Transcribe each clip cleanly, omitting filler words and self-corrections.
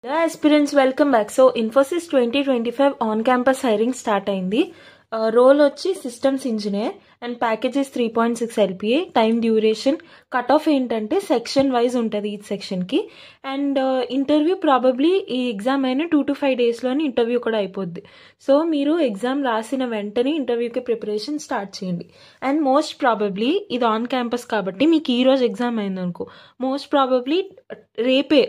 The aspirants welcome back. So Infosys 2025 on campus hiring start అయింది. Role వచ్చి systems engineer and packages 3.6 LPA. Time duration cut off ఏంటంటే section wise ఉంటుంది ఈ సెక్షన్కి. And interview probably ఈ exam అయినా 2 to 5 డేస్లోనే ఇంటర్వ్యూ కూడా అయిపోద్ది. సో మీరు ఎగ్జామ్ రాసిన వెంటనే ఇంటర్వ్యూకి ప్రిపరేషన్ స్టార్ట్ చేయండి. అండ్ మోస్ట్ ప్రాబబ్లీ ఇది ఆన్ క్యాంపస్ కాబట్టి మీకు ఈరోజు ఎగ్జామ్ అయిందనుకో, మోస్ట్ ప్రాబబ్లీ రేపే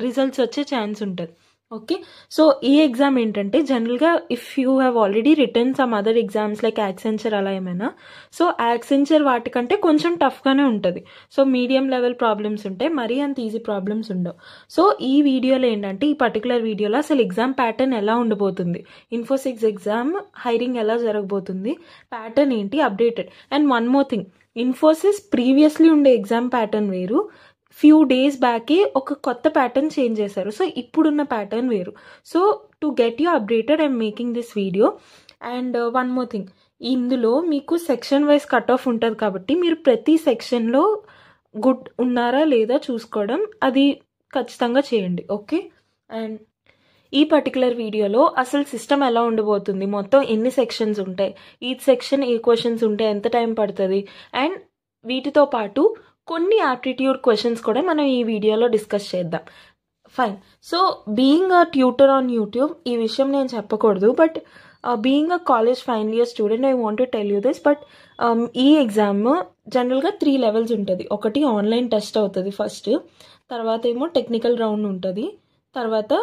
రిజల్ట్స్ వచ్చే ఛాన్స్ ఉంటుంది. ఓకే, సో ఈ ఎగ్జామ్ ఏంటంటే జనరల్గా if you have already return some other exams like Accenture అలా ఏమైనా, సో యాక్సెంచర్ వాటికంటే కొంచెం టఫ్గానే ఉంటుంది. సో మీడియం లెవెల్ ప్రాబ్లమ్స్ ఉంటాయి, మరీ అంత ఈజీ ప్రాబ్లమ్స్ ఉండవు. సో ఈ వీడియోలో ఏంటంటే ఈ పర్టికులర్ వీడియోలో అసలు ఎగ్జామ్ ప్యాటర్న్ ఎలా ఉండబోతుంది, ఇన్ఫోసిక్స్ ఎగ్జామ్ హైరింగ్ ఎలా జరగబోతుంది, ప్యాటర్న్ ఏంటి updated. And one more thing, Infosys previously ఉండే ఎగ్జామ్ ప్యాటర్న్ వేరు, ఫ్యూ డేస్ బ్యాకే ఒక కొత్త ప్యాటర్న్ చేంజ్ చేశారు. సో ఇప్పుడున్న ప్యాటర్న్ వేరు. So to get you updated I'm making this video. And one more thing, ఇందులో మీకు సెక్షన్ వైజ్ కట్ ఆఫ్ ఉంటుంది కాబట్టి మీరు ప్రతి సెక్షన్లో గుడ్ ఉన్నారా లేదా చూసుకోవడం అది ఖచ్చితంగా చేయండి. ఓకే, అండ్ ఈ పర్టికులర్ వీడియోలో అసలు సిస్టమ్ ఎలా ఉండబోతుంది, మొత్తం ఎన్ని సెక్షన్స్ ఉంటాయి, ఈ సెక్షన్ ఏ క్వశ్చన్స్ ఉంటాయి, ఎంత టైం పడుతుంది, అండ్ వీటితో పాటు కొన్ని యాప్టిట్యూడ్ క్వశ్చన్స్ కూడా మనం ఈ వీడియోలో డిస్కస్ చేద్దాం. Fine. So being a tutor on YouTube ఈ విషయం నేను చెప్పకూడదు, but being a college final year student I want to tell you this. But ఈ ఎగ్జామ్ జనరల్గా 3 లెవెల్స్ ఉంటుంది. ఒకటి ఆన్లైన్ టెస్ట్ అవుతుంది ఫస్ట్, తర్వాత ఏమో టెక్నికల్ రౌండ్ ఉంటుంది, తర్వాత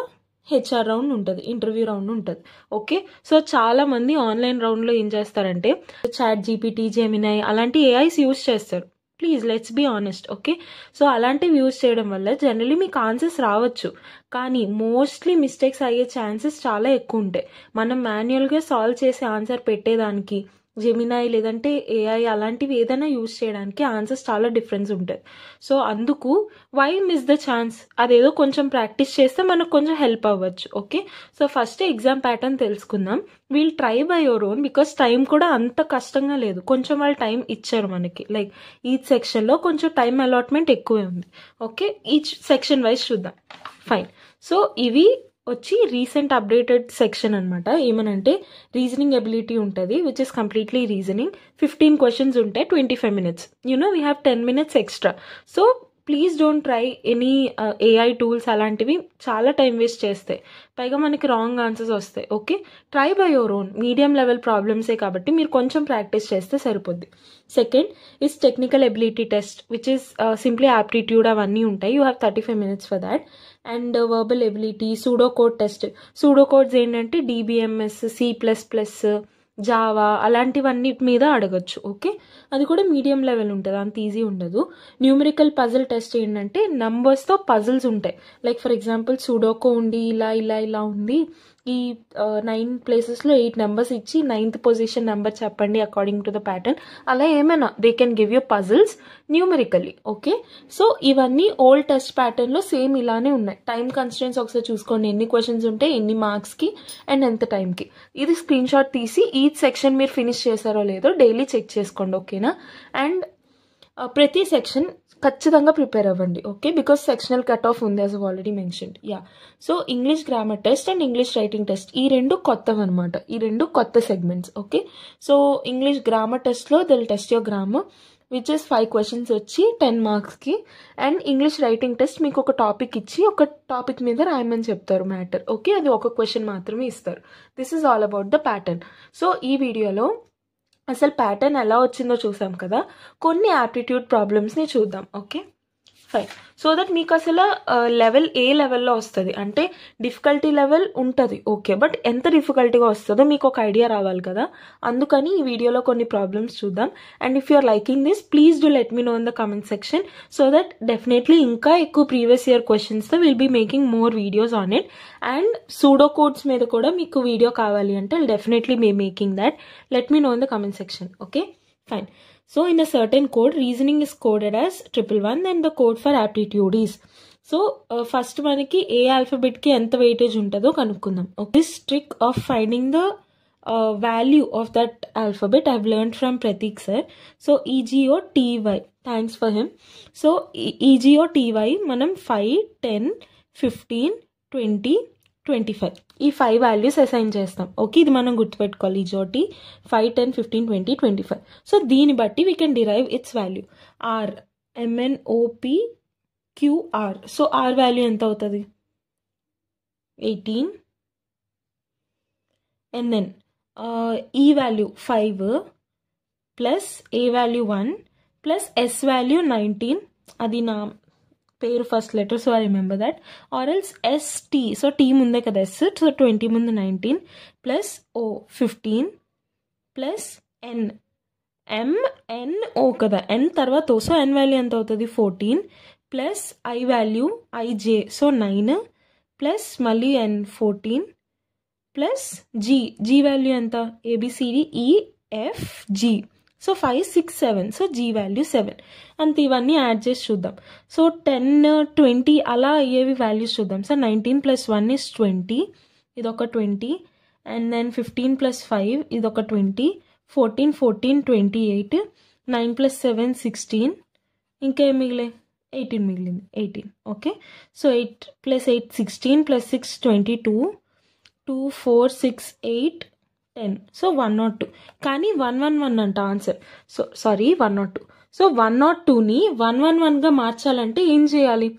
హెచ్ఆర్ రౌండ్ ఉంటుంది, ఇంటర్వ్యూ రౌండ్ ఉంటుంది. ఓకే, సో చాలా మంది ఆన్లైన్ రౌండ్లో ఏం చేస్తారంటే చాట్ జీపీటీ, జెమినై అలాంటి ఏఐస్ యూస్ చేస్తారు. Please let's be honest. Okay, so అలాంటివి యూజ్ చేయడం వల్ల జనరలీ మీకు ఆన్సర్స్ రావచ్చు, కానీ మోస్ట్లీ మిస్టేక్స్ అయ్యే ఛాన్సెస్ చాలా ఎక్కువ ఉంటాయి. మనం మాన్యువల్గా సాల్వ్ చేసి ఆన్సర్ పెట్టేదానికి జెమినై లేదంటే ఏఐ అలాంటివి ఏదైనా యూజ్ చేయడానికి ఆన్సర్స్ చాలా డిఫరెన్స్ ఉంటుంది. సో అందుకు వై మిస్ ద ఛాన్స్, అదేదో కొంచెం ప్రాక్టీస్ చేస్తే మనకు కొంచెం హెల్ప్ అవ్వచ్చు. Okay, so first exam pattern తెలుసుకుందాం. We'll try by your own, because time కూడా అంత కష్టంగా లేదు, కొంచెం వాళ్ళు టైం ఇచ్చారు మనకి. లైక్ ఈచ్ సెక్షన్లో కొంచెం టైం అలాట్మెంట్ ఎక్కువే ఉంది. ఓకే, ఈచ్ సెక్షన్ వైజ్ చూద్దాం. ఫైన్. సో ఇవి వచ్చి రీసెంట్ అప్డేటెడ్ సెక్షన్ అనమాట. ఏమనంటే రీజనింగ్ ఎబిలిటీ ఉంటుంది, which is completely reasoning. 15 questions ఉంటాయి, 25 minutes. We have 10 minutes extra. So please don't try any AI tools, అలాంటివి చాలా టైం వేస్ట్ చేస్తాయి, పైగా మనకి రాంగ్ ఆన్సర్స్ వస్తాయి. Okay, try by your own. Medium level ప్రాబ్లమ్సే కాబట్టి మీరు కొంచెం ప్రాక్టీస్ చేస్తే సరిపోద్ది. Second is technical ability test, which is simply aptitude అవన్నీ ఉంటాయి. You have 35 minutes for that. And verbal ability, pseudo code test. Pseudo codes ఏంటంటే DBMS, C++, జావా అలాంటివన్నీ మీద అడగచ్చు. ఓకే, అది కూడా మీడియం లెవెల్ ఉంటుంది, అంత ఈజీ ఉండదు. న్యూమరికల్ పజిల్ టెస్ట్ ఏంటంటే నంబర్స్తో పజిల్స్ ఉంటాయి. లైక్ ఫర్ ఎగ్జాంపుల్ సుడోకో ఉండి ఇలా ఇలా ఇలా ఉంది, ఈ 9 ప్లేసెస్లో 8 నెంబర్స్ ఇచ్చి 9th పొజిషన్ నెంబర్ చెప్పండి అకార్డింగ్ టు ద ప్యాటర్న్, అలా ఏమైనా they can give you puzzles numerically. Okay, so ఇవన్నీ ఓల్డ్ టెస్ట్ ప్యాటర్న్లో సేమ్ ఇలానే ఉన్నాయి. టైం కన్స్ట్రెంట్స్ ఒకసారి చూసుకోండి, ఎన్ని క్వశ్చన్స్ ఉంటాయి, ఎన్ని మార్క్స్కి అండ్ ఎంత టైంకి. ఇది స్క్రీన్ షాట్ తీసి ఈచ్ సెక్షన్ మీరు ఫినిష్ చేశారో లేదో డైలీ చెక్ చేసుకోండి. ఓకేనా, అండ్ ప్రతి సెక్షన్ ఖచ్చితంగా ప్రిపేర్ అవ్వండి. Okay, because sectional cut off ఉంది as already mentioned. Yeah, so English grammar test and English writing test ఈ రెండు కొత్తవి అనమాట, ఈ రెండు కొత్త segments. Okay, so English grammar టెస్ట్లో they'll test your grammar, which is 5 questions వచ్చి 10 marksకి. అండ్ ఇంగ్లీష్ రైటింగ్ టెస్ట్ మీకు ఒక టాపిక్ ఇచ్చి ఒక టాపిక్ మీద రాయమని చెప్తారు మ్యాటర్. ఓకే, అది ఒక క్వశ్చన్ మాత్రమే ఇస్తారు. This is all about the pattern. So ఈ వీడియోలో అసలు ప్యాటర్న్ ఎలా వచ్చిందో చూసాం కదా, కొన్ని యాప్టిట్యూడ్ ప్రాబ్లమ్స్ని చూద్దాం. Okay, fine. సో దట్ మీకు అసలు లెవెల్ ఏ లెవెల్లో వస్తుంది అంటే డిఫికల్టీ లెవెల్ ఉంటుంది. ఓకే, బట్ ఎంత డిఫికల్టీగా వస్తుందో మీకు ఒక ఐడియా రావాలి కదా, అందుకని ఈ వీడియోలో కొన్ని ప్రాబ్లమ్స్ చూద్దాం. And if you are liking this, please do let me know in the comment section, so that definitely ఇంకా ఎక్కువ ప్రీవియస్ ఇయర్ క్వశ్చన్స్తో will be making more videos on it. And pseudo codes మీద కూడా మీకు video కావాలి అంటే I'll definitely be making that. Let me know in the comment section. Okay, fine. So in a certain code, reasoning is coded as 111 and the code for aptitude is. So first మనకి ఏ ఆల్ఫాబెట్కి ఎంత weightage ఉంటుందో కనుక్కుందాం. This trick of finding the value of that alphabet I've learned from Pratik sir. So EGOTY, thanks for him. So EGOTY మనం 5, 10, 15, 20, 25 ఈ 5 values assign చేస్తాం. Okay, ఇది మనం గుర్తుపెట్టుకోవాలి. ఈ జోటి 5, 10, 15, 20, 25. సో దీన్ని బట్టి we can derive its value. R MNOPQR. So R value ఎంత అవుతుంది? 18. And then E value 5 plus A value 1 plus S value 19. అది నా పేరు first letter, so I remember that. R else ST, so T ముందే కదా S, so 20 ముందు 19 plus O 15 plus N MNO కదా, N తర్వాత O, సో N వాల్యూ ఎంత అవుతుంది? 14 plus I value IJ, so 9 plus మళ్ళీ N 14 ప్లస్ G వాల్యూ ఎంత? ABCDEFG, so 5, 6, 7, so G value 7. అంతే, ఇవన్నీ యాడ్ చేసి చూద్దాం. సో 10, 20 అలా అయ్యేవి వాల్యూస్ చూద్దాం. సో 19 + 1 is 20, ఇదొక 20. అండ్ దెన్ 15 + 5 ఇదొక 20. 14, 28. 9 + 7 16. ఇంకేం మిగిలే? 18 మిగిలింది. 18. Okay, so 8 + 8 16 + 6 22. 2, 4, 6, 8, 10. సో 102. కానీ 111 అంట ఆన్సర్. So sorry 102. సో 102ని 111గా మార్చాలంటే ఏం చేయాలి?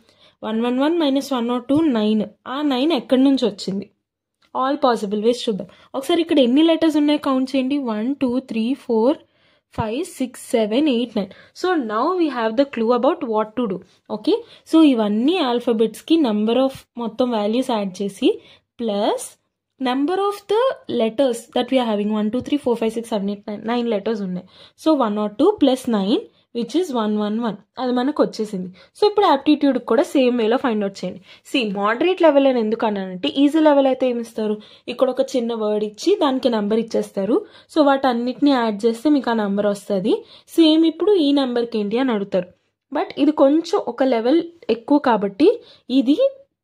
111 - 102 9. ఆ 9 ఎక్కడి నుంచి వచ్చింది? ఆల్ పాసిబుల్ వేస్ చూద్దాం. ఒకసారి ఇక్కడ ఎన్ని లెటర్స్ ఉన్నాయి కౌంట్ చేయండి. 1, 2, 3, 4, 5, 6, 7, 8, 9. So now we have the clue about what to do. Okay, so ఇవన్నీ ఆల్ఫాబెట్స్కి నెంబర్ ఆఫ్ మొత్తం వాల్యూస్ యాడ్ చేసి plus number of the letters that we are having 1, 2, 3, 4, 5, 6, 7, 8, 9 9 letters ఉన్నాయి. So 102 + 9 which is 111. అది మనకు వచ్చేసింది. So ఇప్పుడు aptitude కూడా same వేలో ఫైండ్ అవుట్ చేయండి. మోడరేట్ లెవెల్ అని ఎందుకు అన్నానంటే, ఈజీ లెవెల్ అయితే ఏమిస్తారు? ఇక్కడ ఒక చిన్న వర్డ్ ఇచ్చి దానికి నెంబర్ ఇచ్చేస్తారు. సో వాటన్నిటిని యాడ్ చేస్తే మీకు ఆ నెంబర్ వస్తుంది. సేమ్ ఇప్పుడు ఈ నెంబర్కి ఏంటి అని అడుగుతారు. బట్ ఇది కొంచెం ఒక లెవెల్ ఎక్కువ కాబట్టి ఇది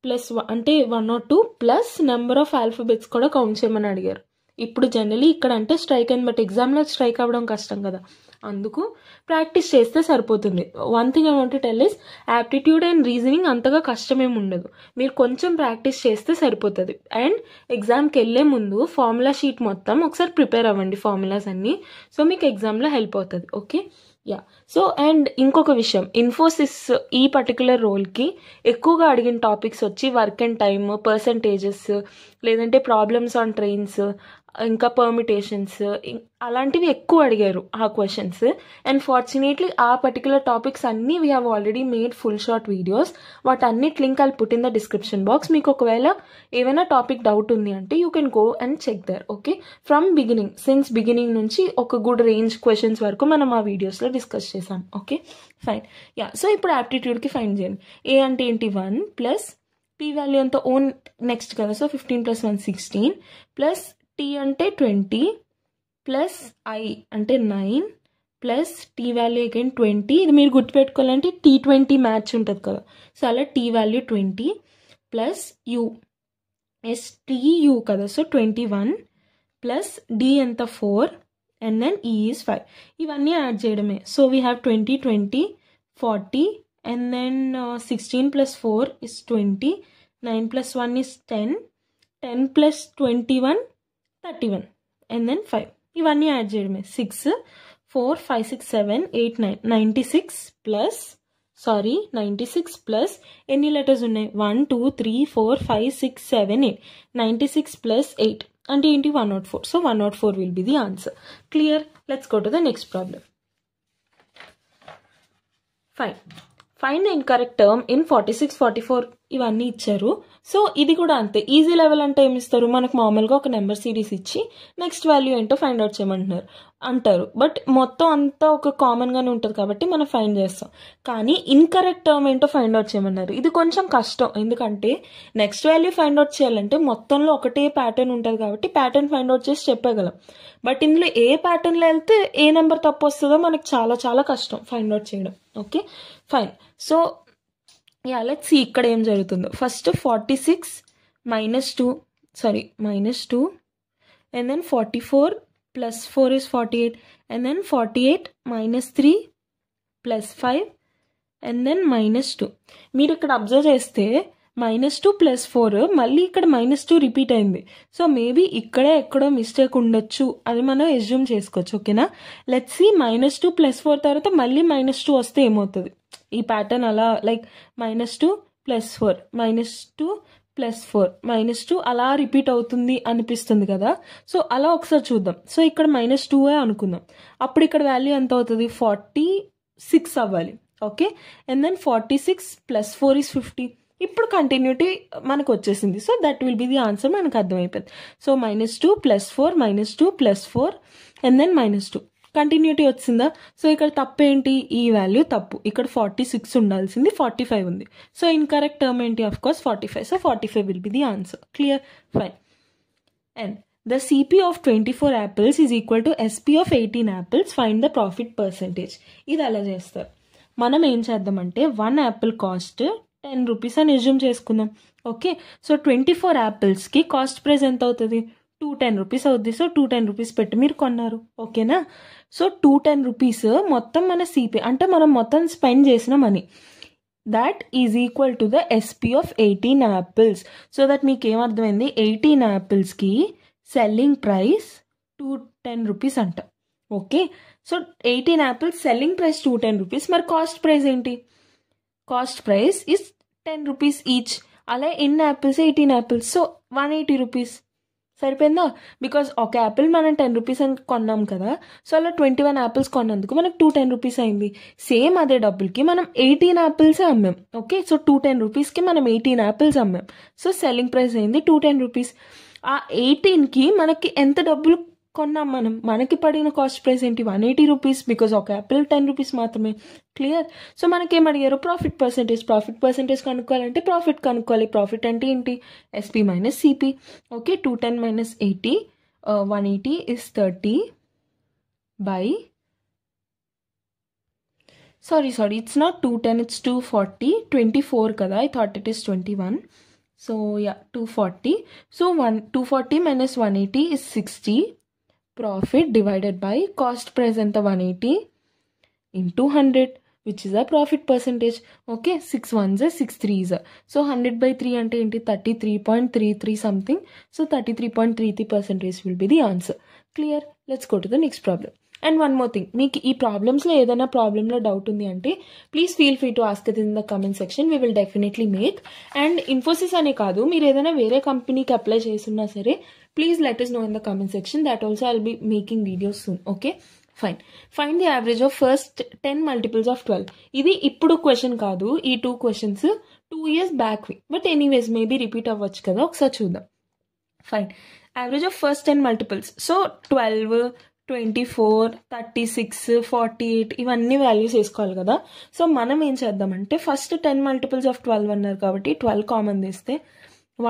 ప్లస్ అంటే 102 ప్లస్ నెంబర్ ఆఫ్ ఆల్ఫాబెట్స్ కూడా కౌంట్ చేయమని అడిగారు. ఇప్పుడు జనరలీ ఇక్కడ అంటే స్ట్రైక్ అయింది, బట్ ఎగ్జామ్లో స్ట్రైక్ అవ్వడం కష్టం కదా, అందుకు ప్రాక్టీస్ చేస్తే సరిపోతుంది. One thing I want to tell is, aptitude and reasoning అంతగా కష్టమేమి ఉండదు. మీరు కొంచెం ప్రాక్టీస్ చేస్తే సరిపోతుంది. అండ్ ఎగ్జామ్కి వెళ్ళే ముందు ఫార్ములా షీట్ మొత్తం ఒకసారి ప్రిపేర్ అవ్వండి, ఫార్ములాస్ అన్నీ. సో మీకు ఎగ్జామ్లో హెల్ప్ అవుతుంది. Okay, yeah. సో అండ్ ఇంకొక విషయం, ఇన్ఫోసిస్ ఈ పర్టికులర్ రోల్కి ఎక్కువగా అడిగిన టాపిక్స్ వచ్చి వర్క్ అండ్ టైమ్, పర్సంటేజెస్, లేదంటే ప్రాబ్లమ్స్ ఆన్ ట్రైన్స్, ఇంకా పర్మిటేషన్స్, అలాంటివి ఎక్కువ అడిగారు ఆ క్వశ్చన్స్. అండ్ ఫార్చునేట్లీ ఆ పర్టికులర్ టాపిక్స్ అన్నీ we have already made full short videos. వాటన్నిటి link I'll put in the description box. మీకు ఒకవేళ ఏమైనా టాపిక్ డౌట్ ఉంది అంటే you can go and check there. Okay, from since beginning నుంచి ఒక గుడ్ రేంజ్ క్వశ్చన్స్ వరకు మనం ఆ వీడియోస్లో డిస్కస్ చేసాం. Okay, fine. యా, సో ఇప్పుడు యాప్టిట్యూడ్కి ఫైండ్ చేయండి. ఏ అంటే ఏంటి? 1 ప్లస్ పీ వాల్యూ అంతా ఓన్ నెక్స్ట్ కదా, సో 15 + 1 16 ప్లస్ టీ అంటే 20 ప్లస్ ఐ అంటే 9 ప్లస్ టీ వాల్యూ అగైన్ 20. ఇది మీరు గుర్తుపెట్టుకోవాలంటే T20 మ్యాచ్ ఉంటుంది కదా, సో అలా T value 20 plus U STU కదా, సో 21 ప్లస్ డి ఎంత 4 అండ్ దెన్ ఈ ఈజ్ 5. ఇవన్నీ యాడ్ చేయడమే. So we have 20, 20, 40 and then 16 + 4 is 20, 9 + 1 is 10, 10 + 21 31 and then 5. ఇవన్నీ యాడ్ చేయడమే. 6, 4, 5, 6, 7, 8, 9 96 ప్లస్ ఎన్ని లెటర్స్ ఉన్నాయి? 1, 2, 3, 4, 5, 6, 7, 8. 96 + 8 అంటే ఏంటి? 104. So 104 will be the answer. Clear? Let's go to the next problem. Fine. Find the incorrect term in 46, 44 ఇవన్నీ ఇచ్చారు. So ఇది కూడా అంతే. ఈజీ లెవెల్ అంటే ఏమి ఇస్తారు? మనకు మామూలుగా ఒక నెంబర్ సిరీస్ ఇచ్చి నెక్స్ట్ వాల్యూ ఏంటో ఫైండ్ అవుట్ అంటారు. బట్ మొత్తం అంతా ఒక కామన్గానే ఉంటుంది కాబట్టి మనం ఫైండ్ చేస్తాం. కానీ ఇన్కరెక్ట్ టర్మ్ ఏంటో ఫైండ్ అవుట్ చేయమన్నారు. ఇది కొంచెం కష్టం, ఎందుకంటే నెక్స్ట్ వాల్యూ ఫైండ్ అవుట్ చేయాలంటే మొత్తంలో ఒకటే ప్యాటర్న్ ఉంటుంది కాబట్టి ప్యాటర్న్ ఫైండ్ అవుట్ చేసి చెప్పగలం. బట్ ఇందులో ఏ ప్యాటర్న్లో వెళ్తే ఏ నెంబర్ తప్పు వస్తుందో మనకు చాలా చాలా కష్టం ఫైండ్ అవుట్ చేయడం. Okay, fine. So yeah, let's see ఇక్కడ ఏం జరుగుతుందో. First 46 -2 and then 44 + 4 is 48 and then 48 - 3 + 5 and then -2. మీరు ఇక్కడ అబ్జర్వ్ చేస్తే -2 + 4 మళ్ళీ ఇక్కడ -2 రిపీట్ అయింది. సో మేబీ ఇక్కడే ఎక్కడో మిస్టేక్ ఉండొచ్చు అని మనం ఎజ్యూమ్ చేసుకోవచ్చు. ఓకేనా, లెట్స్ సీ. -2 + 4 తర్వాత మళ్ళీ -2 వస్తే ఏమవుతుంది? ఈ ప్యాటర్న్ అలా లైక్ -2 + 4 -2 + 4 -2 అలా రిపీట్ అవుతుంది అనిపిస్తుంది కదా. సో అలా ఒకసారి చూద్దాం. సో ఇక్కడ -2 అనుకుందాం. అప్పుడు ఇక్కడ వాల్యూ ఎంత అవుతుంది? 46 అవ్వాలి. Okay, and then 46 + 4 = 50. ఇప్పుడు కంటిన్యూటీ మనకు వచ్చేసింది. So that will be the answer. మనకు అర్థమైపోయింది. సో -2 + 4 -2 + 4 అండ్ దెన్ -2 కంటిన్యూటీ వచ్చిందా? సో ఇక్కడ తప్పు ఏంటి? ఈ వాల్యూ తప్పు. ఇక్కడ 46 ఉండాల్సింది 45 ఉంది. సో ఇన్కరెక్ట్ టర్మ్ ఏంటి? Of course 45. So 45 will be the answer. Clear? Fine. And the CP of 24 apples is equal to SP of 18 apples. Find the profit percentage. ఇది అలా చేస్తారు. మనం ఏం చేద్దామంటే 1 యాపిల్ కాస్ట్ 10 రూపీస్ అని ఎజ్యూమ్ చేసుకుందాం. Okay, so 24 యాపిల్స్కి cost price ఎంత అవుతుంది? 210 రూపీస్ అవుద్ది. సో 210 రూపీస్ పెట్టి మీరు కొన్నారు. ఓకేనా, సో 210 రూపీస్ మొత్తం మన సిపి అంటే మనం మొత్తం స్పెండ్ చేసిన money. that is equal to the SP of 18 apples. So that మీకు ఏమర్థమైంది? 18 యాపిల్స్కి సెల్లింగ్ ప్రైస్ 210 రూపీస్ అంట. Okay, so 18 apples selling price 210 rupees. మరి కాస్ట్ ప్రైస్ ఏంటి? Cost price is 10 rupees each. అలా ఎన్ని యాపిల్స్? 18 యాపిల్స్. So 180 rupees. సరిపోయిందా? Because ఒక Apple మనం 10 రూపీస్ అని కొన్నాం కదా. సో అలా 21 యాపిల్స్ కొన్నందుకు మనకు 210 రూపీస్ అయింది. సేమ్ అదే డబ్బులకి మనం 18 యాపిల్సే అమ్మాం. ఓకే, సో 210 రూపీస్కి మనం 18 యాపిల్స్ అమ్మాం. సో సెల్లింగ్ ప్రైస్ అయింది 210 రూపీస్. ఆ 18కి మనకి ఎంత డబ్బులు కొన్నాం మనం? మనకి పడిన కాస్ట్ ప్రైస్ ఏంటి? 180 రూపీస్. బికాజ్ ఒక యాపిల్ 10 రూపీస్ మాత్రమే. క్లియర్? సో మనకేం అడిగారు? Profit percentage. ప్రాఫిట్ పర్సెంటేజ్ కనుక్కోవాలంటే ప్రాఫిట్ కనుక్కోవాలి. ప్రాఫిట్ అంటే ఏంటి? SP - CP. Okay, 210 - 80 180 is 30 by sorry it's not 210, it's 240. 24 kada, I thought it is 21. So yeah, 240. So 240 - 180 is 60. Profit divided by cost price enta 180 into 100, which is a profit percentage. Okay, 6 1s are 6 3s are. So 100 by 3 ante enti 33.33 something. So 33.33% will be the answer. Clear? Let's go to the next problem. And one more thing, మీకు ఈ ప్రాబ్లమ్స్లో ఏదైనా ప్రాబ్లంలో doubt ఉంది అంటే please feel free to ask it in the comment section. We will definitely make. And Infosys అనే కాదు, మీరు ఏదైనా వేరే కంపెనీకి అప్లై చేస్తున్నా సరే please let us know in the comment section. That also I'll be making videos soon. Okay, fine. Find the average of first 10 multiples of 12. ఇది ఇప్పుడు క్వశ్చన్ కాదు, ఈ 2 questions 2 years back. But anyways maybe repeat అవ్వచ్చు కదా, ఒకసారి చూద్దాం. Fine. Average of first 10 multiples. So 12, 24, 36, 48 ఇవన్నీ values వేసుకోవాలి కదా. సో మనం ఏం చేద్దామంటే ఫస్ట్ 10 multiples of 12 అన్నారు కాబట్టి 12 కామన్ తీస్తే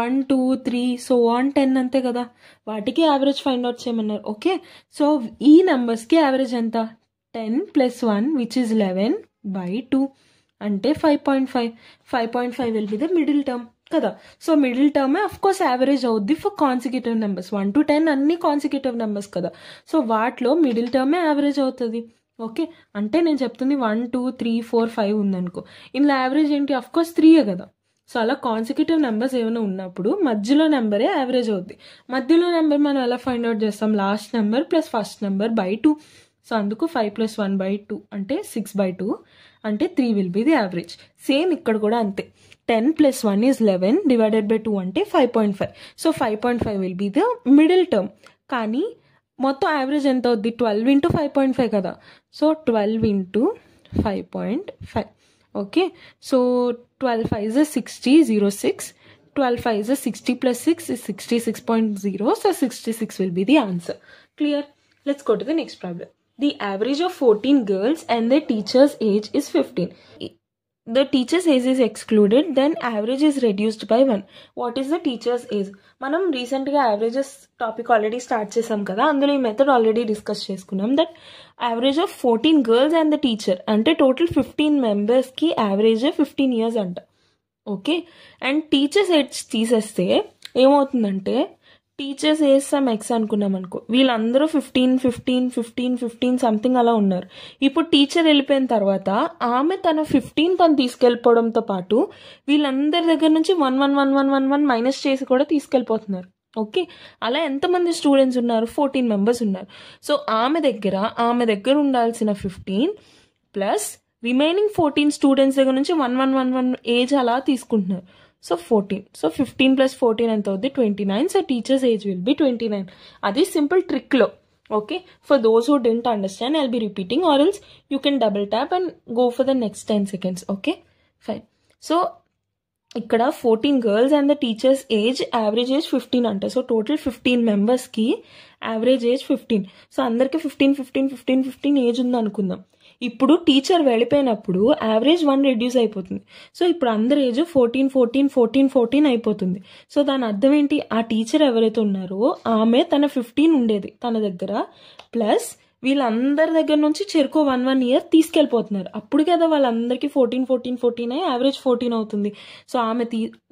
1 2 3 సో ఆన్ 10 అంతే కదా. వాటికి యావరేజ్ ఫైండ్ అవుట్ చేయమన్నారు. ఓకే, సో ఈ నెంబర్స్కి యావరేజ్ ఎంత? 10 + 1 విచ్ ఇస్ 11 by 2 అంటే 5.5. 5.5 will be the middle term కదా. So middle term of course average అవుద్ది ఫర్ కాన్సిక్యూటివ్ నెంబర్స్. 1 to 10 అన్ని కాన్సిక్యూటివ్ నెంబర్స్ కదా. సో వాటిలో మిడిల్ టర్మే యావరేజ్ అవుతుంది. ఓకే, అంటే నేను చెప్తుంది 1 2 3 4 5 ఉందనుకో, ఇందులో యావరేజ్ ఏంటి? అఫ్ కోర్స్ 3 కదా. సో అలా కాన్సిక్యూటివ్ నెంబర్స్ ఏమైనా ఉన్నప్పుడు మధ్యలో నెంబరే యావరేజ్ అవుద్ది. మధ్యలో నెంబర్ మనం ఎలా ఫైండ్ అవుట్ చేస్తాం? Last number plus first number by 2. So అందుకు 5 + 1 by 2 అంటే 6/2 అంటే 3 will be the average. Same ఇక్కడ కూడా అంతే. 10 + 1 is 11 divided by 2 అంటే 5.5. So 5.5 will be the middle term. కానీ మొత్తం యావరేజ్ ఎంత అవుద్ది? 12 into 5.5 కదా. So 12 into 5.5. Okay, so 12 5s are 60, 06. 12 5s are 60 plus 6 is 66.0. So 66 will be the answer. Clear? Let's go to the next problem. The average of 14 girls and their teacher's age is 15. The teacher's age is excluded, then average is reduced by 1. What is the teacher's age? మనం రీసెంట్గా averages topic already start చేసాం కదా, అందులో ఈ method already discuss చేసుకున్నాం. That average of 14 girls and the teacher అంటే total 15 మెంబర్స్కి average 15 years అంట. ఓకే, అండ్ టీచర్స్ ఏజ్ తీసేస్తే ఏమవుతుందంటే టీచర్స్ ఏజ్ సమ్ ఎక్స్ అనుకున్నాం అనుకో, వీళ్ళందరూ 15 సంథింగ్ అలా ఉన్నారు. ఇప్పుడు టీచర్ వెళ్ళిపోయిన తర్వాత ఆమె తన 15 తను తీసుకెళ్ళిపోవడంతో పాటు వీళ్ళందరి దగ్గర నుంచి 1 మైనస్ చేసి కూడా తీసుకెళ్ళిపోతున్నారు. ఓకే, అలా ఎంతమంది స్టూడెంట్స్ ఉన్నారు? 14 మెంబర్స్ ఉన్నారు. సో ఆమె దగ్గర ఉండాల్సిన 15 ప్లస్ రిమైనింగ్ 14 స్టూడెంట్స్ దగ్గర నుంచి 1 ఏజ్ అలా తీసుకుంటున్నారు. సో 14. సో 15 + 14 ఎంత అవుద్ది? 29. So teachers age will be 29. అది సింపుల్ ట్రిక్లో. Okay, for those who don't understand I'll be repeating, or else you can double tap and go for the next 10 seconds. Okay fine. So ఇక్కడ 14 girls and the teachers age average age 15 అంట. So total 15 మెంబర్స్కి average age 15. So అందరికి 15 age ఉంది అనుకుందాం. ఇప్పుడు teacher వెళ్ళిపోయినప్పుడు average 1 reduce అయిపోతుంది. So ఇప్పుడు అందరి ఏజ్ 14 అయిపోతుంది. సో దాని అర్థం ఏంటి? ఆ టీచర్ ఎవరైతే ఉన్నారో ఆమె తన 15 ఉండేది తన దగ్గర, ప్లస్ వీళ్ళందరి దగ్గర నుంచి చెరుకు 1 ఇయర్ తీసుకెళ్ళిపోతున్నారు. అప్పుడు కదా వాళ్ళందరికీ 14 అయ్యి యావరేజ్ 14 అవుతుంది. సో ఆమె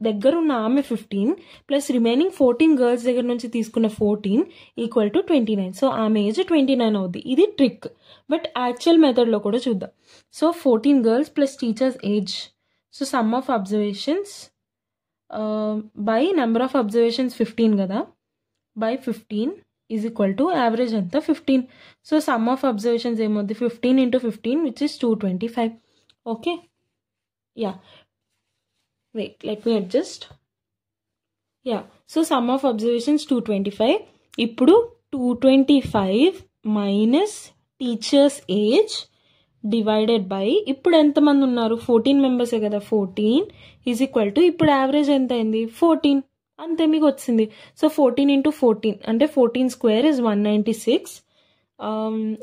దగ్గర ఉన్న ఆమె 15 ప్లస్ రిమైనింగ్ 14 గర్ల్స్ దగ్గర నుంచి తీసుకున్న 14 ఈక్వల్ టు 29. సో ఆమె ఏజ్ 29 అవుద్ది. ఇది ట్రిక్. బట్ యాక్చువల్ మెథడ్లో కూడా చూద్దాం. So 14 girls plus teachers age. So sum of observations by number of observations 15 కదా, by 15 is equal to average ఎంత? 15. సో సమ్ ఆఫ్ అబ్జర్వేషన్స్ ఏమవుద్ది? 15 × 15 which is 225. Okay, yeah, wait, let me adjust. Yeah, so sum of observations 225. ఇప్పుడు 225 minus teachers age divided by, ఇప్పుడు ఎంతమంది ఉన్నారు? 14 మెంబర్సే కదా. 14 is equal to, ఇప్పుడు యావరేజ్ ఎంత అయింది? 14. అంతే, మీకు వచ్చింది. సో 14 × 14 అంటే 14² is 196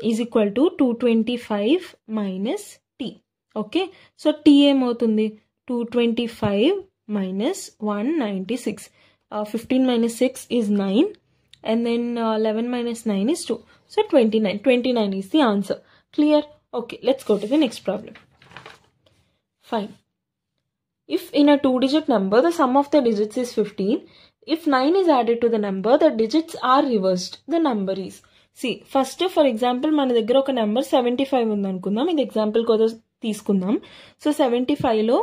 is equal to 225 minus T. Okay, so T ఏమవుతుంది? 225 minus 196. 15 minus 6 is 9 and then 11 minus 9 is 2. So 29. 29 is the answer. Clear? Okay, let's go to the next problem. Fine. If in a 2-digit number, the sum of the digits is 15. If 9 is added to the number, the digits are reversed. The number is. See, first for example, మన దగ్గర ఒక number 75 ఉంది అనుకుందాం. ఇది example కోసం తీసుకుందాం. So 75లో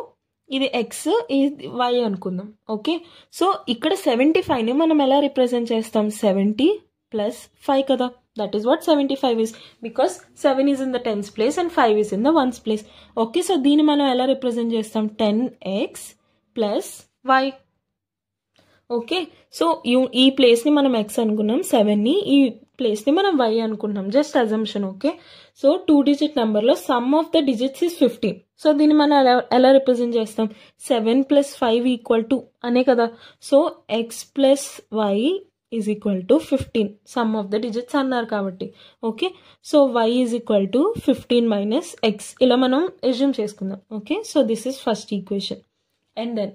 ఇది X, ఇది వై అనుకుందాం. ఓకే, సో ఇక్కడ 75ని మనం ఎలా రిప్రజెంట్ చేస్తాం? 70 + 5 కదా. That is what 75 is, because 7 is in the tens place and 5 is in the ones place. Okay, so దీన్ని మనం ఎలా రిప్రజెంట్ చేస్తాం? 10x + y. ఓకే, సో ఈ ప్లేస్ని మనం x అనుకున్నాం, 7ని ఈ ప్లేస్ని మనం y అనుకున్నాం. Just assumption. Okay, so 2-digit నెంబర్లో some of the digits is 15. So దీన్ని మనం ఎలా రిప్రజెంట్ చేస్తాం? 7 + 5 ఈక్వల్ టు అనే కదా. So x + y is equal to 15. Sum of the digits అన్నారు కాబట్టి. Okay, so y is equal to 15 minus x. ఇలా మనం ఎజ్యూమ్ చేసుకుందాం. Okay, so this is first equation. And then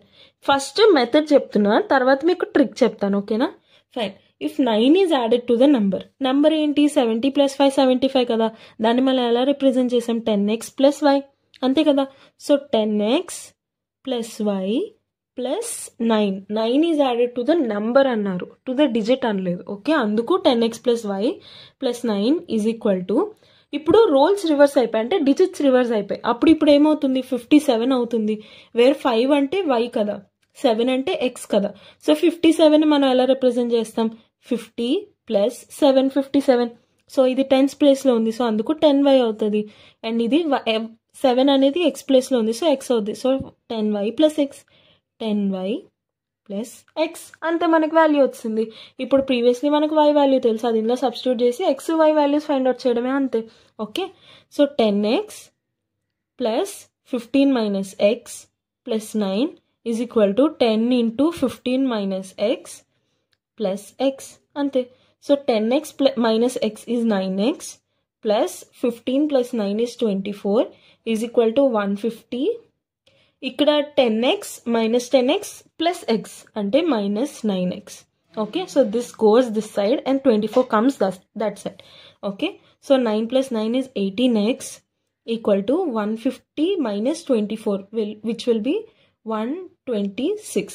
first method చెప్తున్నా, తర్వాత మీకు ట్రిక్ చెప్తాను. ఓకేనా? Fine. If 9 is added to the number ఏంటి? 70 + 5 75 కదా. దాన్ని మనం ఎలా రిప్రజెంట్ చేసాం? 10x + y. అంతే కదా. So 10x + y + 9. 9 is added to the number అన్నారు, టు ద డిజిట్ అనలేదు. ఓకే, అందుకు 10x + y + 9 is equal to, ఇప్పుడు రోల్స్ రివర్స్ అయిపోయి అంటే డిజిట్స్ రివర్స్ అయిపోయి, ఇప్పుడు ఏమవుతుంది? 57 అవుతుంది. వేర్ 5 అంటే y కదా, 7 అంటే x కదా. సో 57 మనం ఎలా రిప్రజెంట్ చేస్తాం? 50 + 7 57. సో ఇది టెన్స్ ప్లేస్లో ఉంది, సో అందుకు 10y అవుతుంది. అండ్ ఇది 7 అనేది x ప్లేస్లో ఉంది, సో x అవుతుంది. So 10y + x, 10y + x. అంతే, మనకు వాల్యూ వచ్చింది. ఇప్పుడు ప్రీవియస్లీ మనకు y వాల్యూ తెలుసు, అది ఇందులో సబ్స్టిట్యూట్ చేసి x, y values find out చేయడమే, అంతే. Okay, so 10x + 15 - x + 9 is equal to 10 × 15 - x + x. అంతే. So 10x - x is 9x plus 15 + 9 is 24 is equal to 150. ఇక్కడ 10x - 10x + x అంటే -9x. Okay, so this goes this side and 24 comes that side. Okay, so 9 + 9 is 18x equal to 150 - 24 which will be 126.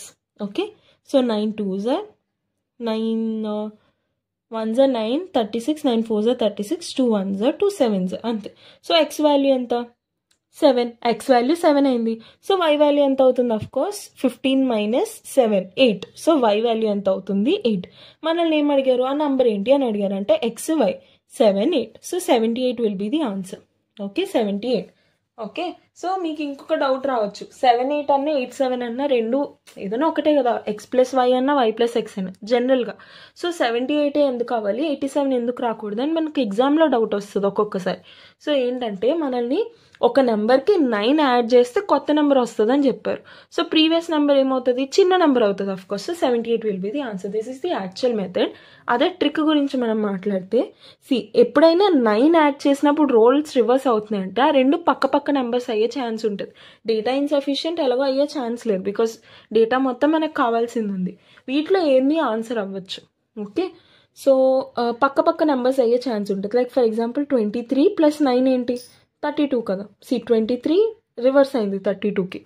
Okay, so 9 2s are 9 1s are 9, 36, 9 4s are 36, 2 1s are 2 7s అంతే. So X value ఎంత 7, X value 7 అయింది. So y value ఎంత అవుతుంది? Of course 15 minus 7 8. So y value ఎంత అవుతుంది? 8. మనల్ని ఏం అడిగారు? ఆ నంబర్ ఏంటి అని అడిగారు. అంటే x y 7 8. So 78 will be the answer. Okay 78. Okay so మీకు ఇంకొక డౌట్ రావచ్చు, 7 8 అన్న 8 7 అన్న రెండు ఏదైనా ఒకటే కదా, ఎక్స్ ప్లస్ వై అన్న వై ప్లస్ ఎక్స్ అన్న జనరల్గా. సో 78 ఎందుకు అవ్వాలి, 87 ఎందుకు రాకూడదు అని మనకు ఎగ్జామ్లో డౌట్ వస్తుంది ఒక్కొక్కసారి. సో ఏంటంటే మనల్ని ఒక నెంబర్కి 9 యాడ్ చేస్తే కొత్త నెంబర్ వస్తుంది అని చెప్పారు. సో ప్రీవియస్ నెంబర్ ఏమవుతుంది? చిన్న నెంబర్ అవుతుంది of course. So 78 will be the answer. This is the actual method. అదే ట్రిక్ గురించి మనం మాట్లాడితే, ఎప్పుడైనా 9 యాడ్ చేసినప్పుడు రోల్స్ రివర్స్ అవుతున్నాయంటే ఆ రెండు పక్క పక్క నెంబర్స్ అయ్యే ఛాన్స్ ఉంటుంది. డేటా ఇన్సఫిషియంట్ ఎలాగో అయ్యే ఛాన్స్ లేదు, బికాస్ డేటా మొత్తం మనకు కావాల్సింది ఉంది. వీటిలో ఏంది ఆన్సర్ అవ్వచ్చు. ఓకే సో పక్క పక్క నెంబర్స్ అయ్యే ఛాన్స్ ఉంటుంది. లైక్ ఫర్ ఎగ్జాంపుల్ 23 + 9 ఏంటి 32 కదా. 23 రివర్స్ అయింది 32కి.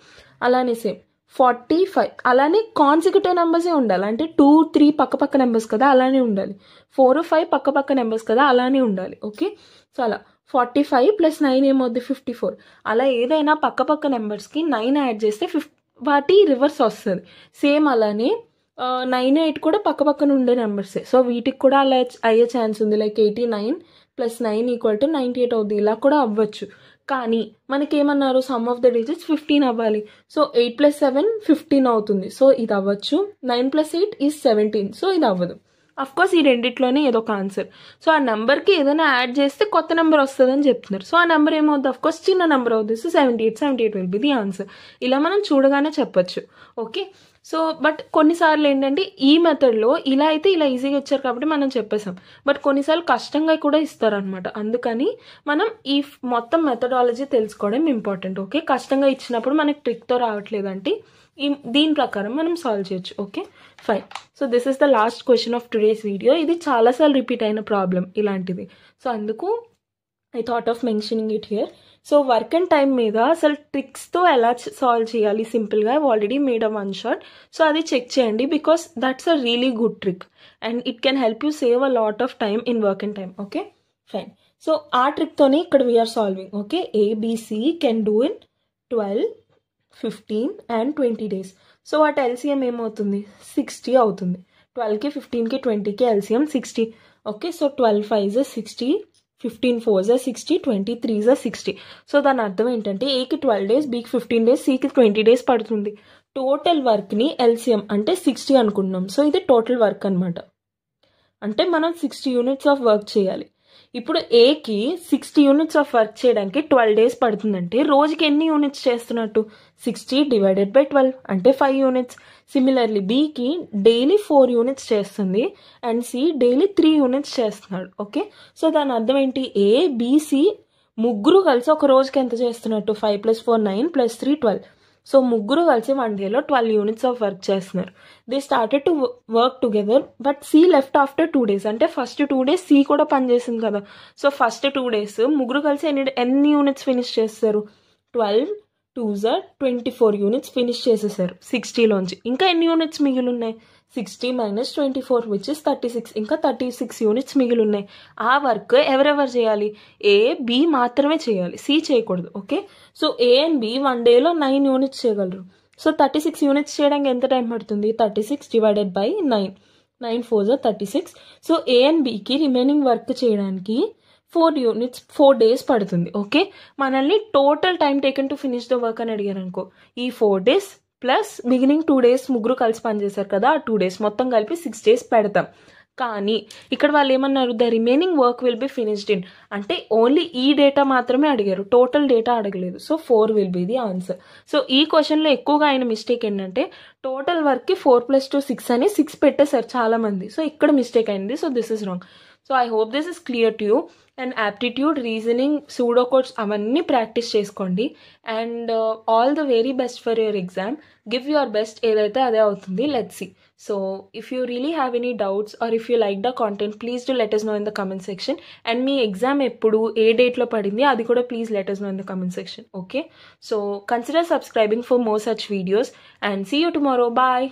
అలానే సేమ్ 45 అలానే కాన్సిక్యూటివ్ నెంబర్సే ఉండాలి. అంటే 2 3 పక్క పక్క నెంబర్స్ కదా అలానే ఉండాలి. 4 5 పక్క పక్క నెంబర్స్ కదా అలానే ఉండాలి. ఓకే సో అలా 45 + 9 ఏమవుద్ది 54. అలా ఏదైనా పక్క పక్క నెంబర్స్కి 9 యాడ్ చేస్తే వాటి రివర్స్ వస్తుంది. సేమ్ అలానే 9 8 కూడా పక్క పక్కన ఉండే నెంబర్సే. సో వీటికి కూడా అలా అయ్యే ఛాన్స్ ఉంది. లైక్ 89 + 9 = 98 అవుద్ది. ఇలా కూడా అవ్వచ్చు. కానీ మనకేమన్నారు, సమ్ ఆఫ్ ద డిజిట్స్ 15 అవ్వాలి. సో 8 + 7 15 అవుతుంది. సో ఇది అవ్వచ్చు. 9 + 8 is 17. సో ఇది అవ్వదు. అఫ్ కోర్స్ ఈ రెండిట్లోనే ఏదో ఒక ఆన్సర్. సో ఆ నెంబర్కి ఏదైనా యాడ్ చేస్తే కొత్త నెంబర్ వస్తుంది అని చెప్తున్నారు. సో ఆ నెంబర్ ఏమవుద్ది? అఫ్ కోర్స్ చిన్న నెంబర్ అవుద్ది. So 78 will be the answer. ఇలా మనం చూడగానే చెప్పచ్చు. ఓకే సో బట్ కొన్నిసార్లు ఏంటంటే ఈ మెథడ్లో ఇలా అయితే ఇలా ఈజీగా ఇచ్చారు కాబట్టి మనం చెప్పేసాం. బట్ కొన్నిసార్లు కష్టంగా కూడా ఇస్తారనమాట. అందుకని మనం ఈ మొత్తం మెథడాలజీ తెలుసుకోవడం ఇంపార్టెంట్. ఓకే కష్టంగా ఇచ్చినప్పుడు మనకి ట్రిక్తో రావట్లేదంటే దీని ప్రకారం మనం సాల్వ్ చేయొచ్చు. Okay fine. So this is the last question of today's video. ఇది చాలాసార్లు రిపీట్ అయిన ప్రాబ్లం ఇలాంటిది. సో అందుకు I thought of mentioning it here. So work and time మీద అసలు ట్రిక్స్తో ఎలా సాల్వ్ చేయాలి సింపుల్గా already made a 1 shot. So అది చెక్ చేయండి, because that's a really good trick and it can help you save a lot of time in work and time. Okay fine. So ఆ ట్రిక్తోనే ఇక్కడ we are solving. Okay A B C can do in 12 15 and 20 days. So వాటి LCM ఏమవుతుంది 60 అవుతుంది. 12కి 15కి 20కి LCM 60. Okay so 12 5s 60, 15 4s 60, 23s 60. So దాని అర్థం ఏంటంటే ఏకి 12 days, బికి 15 days, సికి 20 days పడుతుంది. టోటల్ వర్క్ని ఎల్సిఎం అంటే 60 అనుకుంటున్నాం. సో ఇది టోటల్ వర్క్ అనమాట. అంటే మనం 60 units ఆఫ్ వర్క్ చేయాలి. ఇప్పుడు ఏకి 60 units ఆఫ్ వర్క్ చేయడానికి 12 days పడుతుందంటే రోజుకి ఎన్ని యూనిట్స్ చేస్తున్నట్టు 60 / 12 అంటే 5 units. సిమిలర్లీ బీకి డైలీ 4 units చేస్తుంది అండ్ సి డైలీ 3 units చేస్తున్నాడు. ఓకే సో దాని అర్థం ఏంటి, ఏ బీసీ ముగ్గురు కలిసి ఒక రోజుకి ఎంత చేస్తున్నట్టు 5 + 4 9 + 3 12. సో ముగ్గురు కలిసి 1 డేలో 12 units ఆఫ్ వర్క్ చేస్తున్నారు. They started to work together but C left after 2 days. అంటే ఫస్ట్ 2 days సి కూడా పనిచేసింది కదా. సో ఫస్ట్ 2 days ముగ్గురు కలిసి ఎన్ని యూనిట్స్ ఫినిష్ చేస్తారు 12 2s 24 units ఫినిష్ చేసేసారు 60లోంచి. ఇంకా ఎన్ని యూనిట్స్ మిగిలి ఉన్నాయి 60 - 24 which is 36. ఇంకా 36 units మిగిలి ఉన్నాయి. ఆ వర్క్ ఎవరెవరు చేయాలి, ఏ బి మాత్రమే చేయాలి, సి చేయకూడదు. Okay so A and B 1 డేలో 9 units చేయగలరు. సో 36 units చేయడానికి ఎంత టైం పడుతుంది 36 / 9 9 4s 36. సో ఏ అండ్ బికి రిమైనింగ్ వర్క్ చేయడానికి 4 days పడుతుంది. ఓకే మనల్ని total time taken to finish the work అని అడిగారు అనుకో, ఈ 4 days ప్లస్ బిగినింగ్ 2 days ముగ్గురు కలిసి పనిచేశారు కదా ఆ 2 days మొత్తం కలిపి 6 days పెడతాం. కానీ ఇక్కడ వాళ్ళు ఏమన్నారు, the remaining work will be finished in, అంటే ఓన్లీ ఈ డేటా మాత్రమే అడిగారు, టోటల్ డేటా అడగలేదు. So 4 will be the answer. So ఈ క్వశ్చన్లో ఎక్కువగా అయిన మిస్టేక్ ఏంటంటే టోటల్ వర్క్కి 4 + 2 6 అని 6 పెట్టేశారు చాలా మంది. సో ఇక్కడ మిస్టేక్ అయింది. So this is wrong. So I hope this is clear to you. And aptitude, reasoning, pseudo codes అవన్నీ ప్రాక్టీస్ చేసుకోండి. And all the very best for your exam. Give your best, ఏదైతే అదే అవుతుంది. Let's see. So if you really have any doubts or if you like the content please do let us know in the comment section. And మీ exam ఎప్పుడు ఏ డేట్లో పడింది అది కూడా please let us know in the comment section. Okay, so consider subscribing for more such videos and see you tomorrow. Bye.